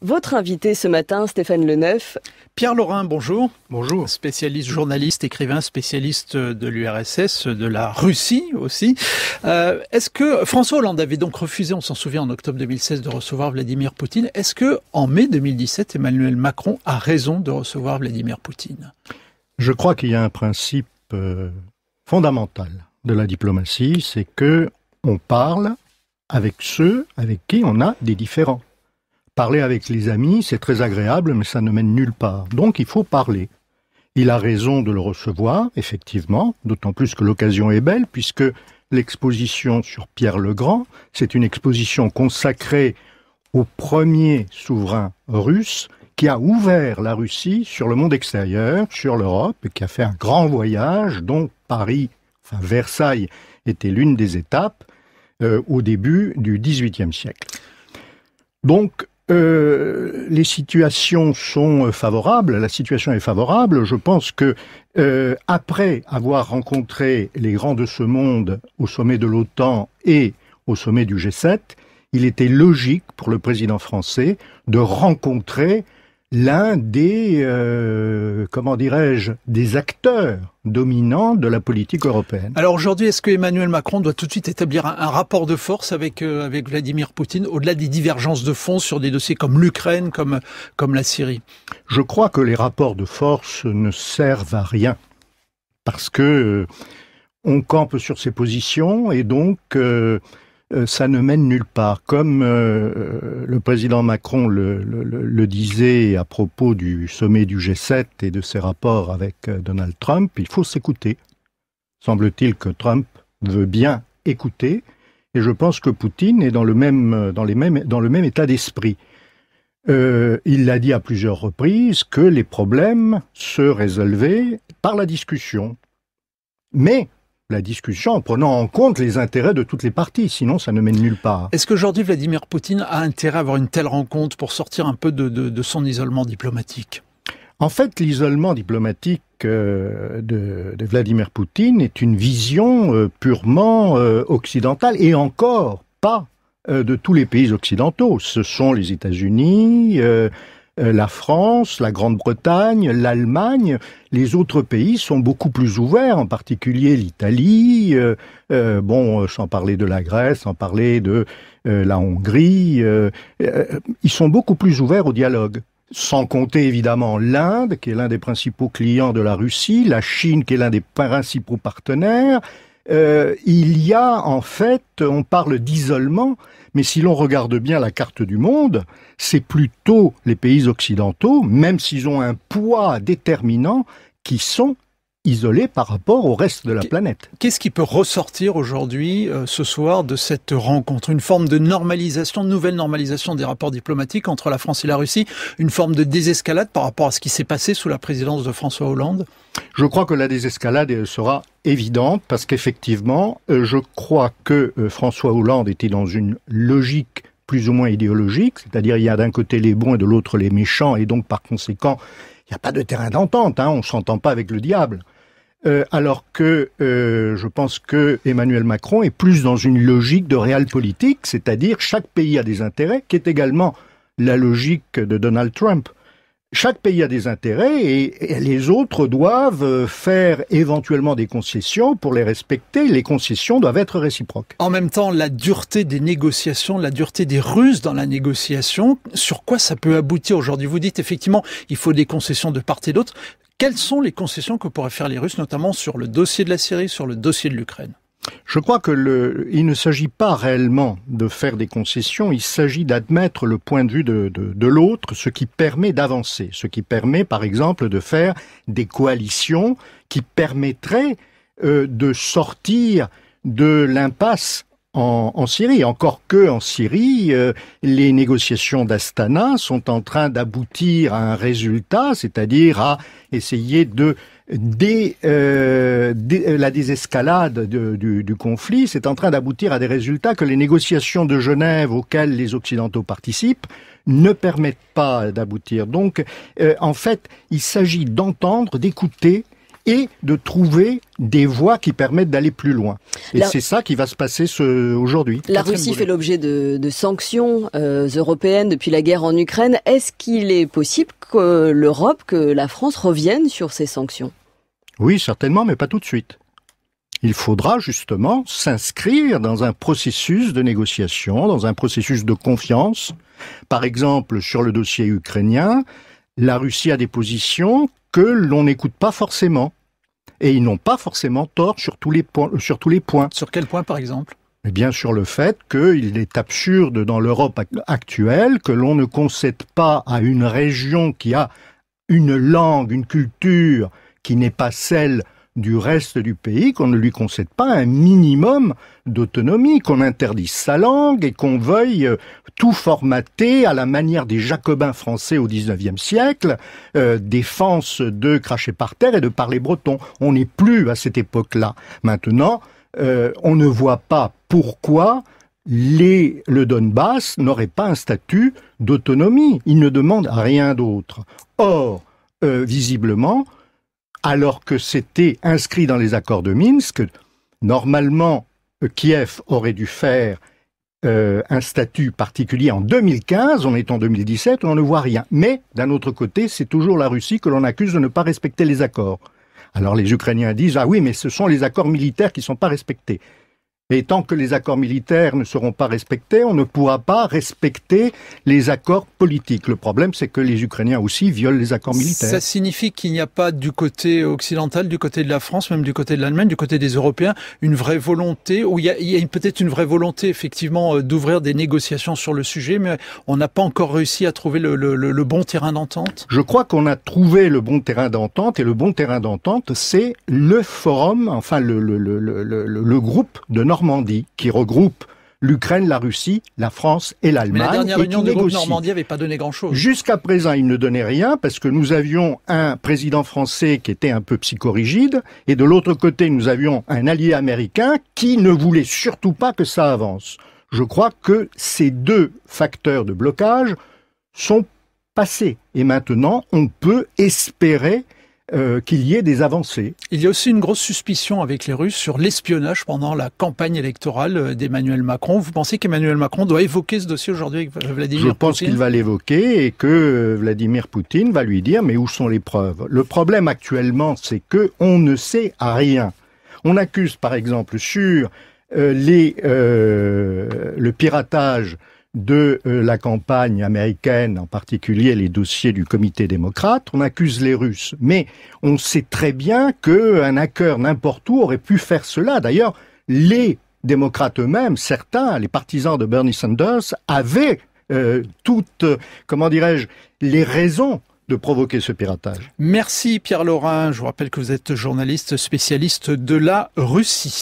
Votre invité ce matin, Stéphane Le Neuf. Pierre Laurin, bonjour. Bonjour. Spécialiste, journaliste, écrivain, spécialiste de l'URSS, de la Russie aussi. Est-ce que François Hollande avait donc refusé, on s'en souvient, en octobre 2016, de recevoir Vladimir Poutine. Est-ce que en mai 2017, Emmanuel Macron a raison de recevoir Vladimir Poutine? Je crois qu'il y a un principe fondamental de la diplomatie, c'est que on parle avec ceux avec qui on a des différends. Parler avec les amis, c'est très agréable, mais ça ne mène nulle part. Donc il faut parler. Il a raison de le recevoir, effectivement, d'autant plus que l'occasion est belle, puisque l'exposition sur Pierre le Grand, c'est une exposition consacrée au premier souverain russe qui a ouvert la Russie sur le monde extérieur, sur l'Europe, et qui a fait un grand voyage dont Versailles était l'une des étapes au début du XVIIIe siècle. Donc, les situations sont favorables, la situation est favorable. Je pense que après avoir rencontré les grands de ce monde au sommet de l'OTAN et au sommet du G7, il était logique pour le président français de rencontrer l'un des, des acteurs dominants de la politique européenne. Alors aujourd'hui, est-ce que Emmanuel Macron doit tout de suite établir un rapport de force avec Vladimir Poutine, au-delà des divergences de fond sur des dossiers comme l'Ukraine, comme la Syrie? Je crois que les rapports de force ne servent à rien, parce que on campe sur ses positions et donc ça ne mène nulle part. Comme le président Macron le disait à propos du sommet du G7 et de ses rapports avec Donald Trump, il faut s'écouter. Semble-t-il que Trump veut bien écouter, et je pense que Poutine est dans le même état d'esprit. Il l'a dit à plusieurs reprises que les problèmes se résolvaient par la discussion. Mais la discussion en prenant en compte les intérêts de toutes les parties, sinon ça ne mène nulle part. Est-ce qu'aujourd'hui Vladimir Poutine a intérêt à avoir une telle rencontre pour sortir un peu de son isolement diplomatique? En fait, l'isolement diplomatique de Vladimir Poutine est une vision purement occidentale, et encore pas de tous les pays occidentaux. Ce sont les États-Unis, la France, la Grande-Bretagne, l'Allemagne. Les autres pays sont beaucoup plus ouverts, en particulier l'Italie, sans parler de la Grèce, sans parler de la Hongrie. Ils sont beaucoup plus ouverts au dialogue. Sans compter évidemment l'Inde, qui est l'un des principaux clients de la Russie, la Chine, qui est l'un des principaux partenaires. Il y a en fait, on parle d'isolement, mais si l'on regarde bien la carte du monde, c'est plutôt les pays occidentaux, même s'ils ont un poids déterminant, qui sont isolés par rapport au reste de la planète. Qu'est-ce qui peut ressortir aujourd'hui, ce soir, de cette rencontre? Une forme de normalisation, de nouvelle normalisation des rapports diplomatiques entre la France et la Russie? Une forme de désescalade par rapport à ce qui s'est passé sous la présidence de François Hollande? Je crois que la désescalade sera évidente, parce qu'effectivement, je crois que François Hollande était dans une logique plus ou moins idéologique, c'est-à-dire il y a d'un côté les bons et de l'autre les méchants, et donc par conséquent, il n'y a pas de terrain d'entente, on ne s'entend pas avec le diable. Alors que je pense que Emmanuel Macron est plus dans une logique de realpolitik, c'est-à-dire chaque pays a des intérêts, qui est également la logique de Donald Trump. Chaque pays a des intérêts et les autres doivent faire éventuellement des concessions pour les respecter. Les concessions doivent être réciproques. En même temps, la dureté des négociations, la dureté des Russes dans la négociation, sur quoi ça peut aboutir aujourd'hui? Vous dites effectivement, il faut des concessions de part et d'autre. Quelles sont les concessions que pourraient faire les Russes, notamment sur le dossier de la Syrie, sur le dossier de l'Ukraine? Je crois que il ne s'agit pas réellement de faire des concessions, il s'agit d'admettre le point de vue de l'autre, ce qui permet d'avancer, ce qui permet par exemple de faire des coalitions qui permettraient de sortir de l'impasse en Syrie. Encore que en Syrie, les négociations d'Astana sont en train d'aboutir à un résultat, c'est-à-dire à essayer de la désescalade du conflit, c'est en train d'aboutir à des résultats que les négociations de Genève auxquelles les Occidentaux participent ne permettent pas d'aboutir. Donc, en fait, il s'agit d'entendre, d'écouter et de trouver des voies qui permettent d'aller plus loin. Et c'est ça qui va se passer aujourd'hui. La Russie fait l'objet de sanctions européennes depuis la guerre en Ukraine. Est-ce qu'il est possible que l'Europe, que la France revienne sur ces sanctions? Oui, certainement, mais pas tout de suite. Il faudra justement s'inscrire dans un processus de négociation, dans un processus de confiance. Par exemple, sur le dossier ukrainien, la Russie a des positions que l'on n'écoute pas forcément. Et ils n'ont pas forcément tort sur tous les points. Sur quel point, par exemple ? Eh bien, sur le fait qu'il est absurde dans l'Europe actuelle que l'on ne concède pas à une région qui a une langue, une culture qui n'est pas celle du reste du pays, qu'on ne lui concède pas un minimum d'autonomie, qu'on interdise sa langue et qu'on veuille tout formater à la manière des Jacobins français au XIXe siècle, défense de cracher par terre et de parler breton. On n'est plus à cette époque-là. Maintenant, on ne voit pas pourquoi le Donbass n'aurait pas un statut d'autonomie. Il ne demande rien d'autre. Or, visiblement, alors que c'était inscrit dans les accords de Minsk, normalement, Kiev aurait dû faire un statut particulier en 2015, on est en 2017, on ne voit rien. Mais, d'un autre côté, c'est toujours la Russie que l'on accuse de ne pas respecter les accords. Alors les Ukrainiens disent « Ah oui, mais ce sont les accords militaires qui ne sont pas respectés ». Et tant que les accords militaires ne seront pas respectés, on ne pourra pas respecter les accords politiques. Le problème, c'est que les Ukrainiens aussi violent les accords militaires. Ça signifie qu'il n'y a pas du côté occidental, du côté de la France, même du côté de l'Allemagne, du côté des Européens, une vraie volonté, ou il y a peut-être une vraie volonté, effectivement, d'ouvrir des négociations sur le sujet, mais on n'a pas encore réussi à trouver le bon terrain d'entente? Je crois qu'on a trouvé le bon terrain d'entente, et le bon terrain d'entente, c'est le forum, enfin le groupe de Normandie, qui regroupe l'Ukraine, la Russie, la France et l'Allemagne. Mais la dernière réunion du groupe Normandie n'avait pas donné grand-chose. Jusqu'à présent, il ne donnait rien, parce que nous avions un président français qui était un peu psychorigide, et de l'autre côté, nous avions un allié américain qui ne voulait surtout pas que ça avance. Je crois que ces deux facteurs de blocage sont passés, et maintenant, on peut espérer qu'il y ait des avancées. Il y a aussi une grosse suspicion avec les Russes sur l'espionnage pendant la campagne électorale d'Emmanuel Macron. Vous pensez qu'Emmanuel Macron doit évoquer ce dossier aujourd'hui avec Vladimir Poutine ? Je pense qu'il va l'évoquer et que Vladimir Poutine va lui dire « mais où sont les preuves ?» Le problème actuellement, c'est qu'on ne sait rien. On accuse par exemple sur le piratage de la campagne américaine, en particulier les dossiers du comité démocrate, on accuse les Russes. Mais on sait très bien qu'un hacker n'importe où aurait pu faire cela. D'ailleurs, les démocrates eux-mêmes, certains, les partisans de Bernie Sanders, avaient toutes, les raisons de provoquer ce piratage. Merci Pierre Laurin. Je vous rappelle que vous êtes journaliste spécialiste de la Russie.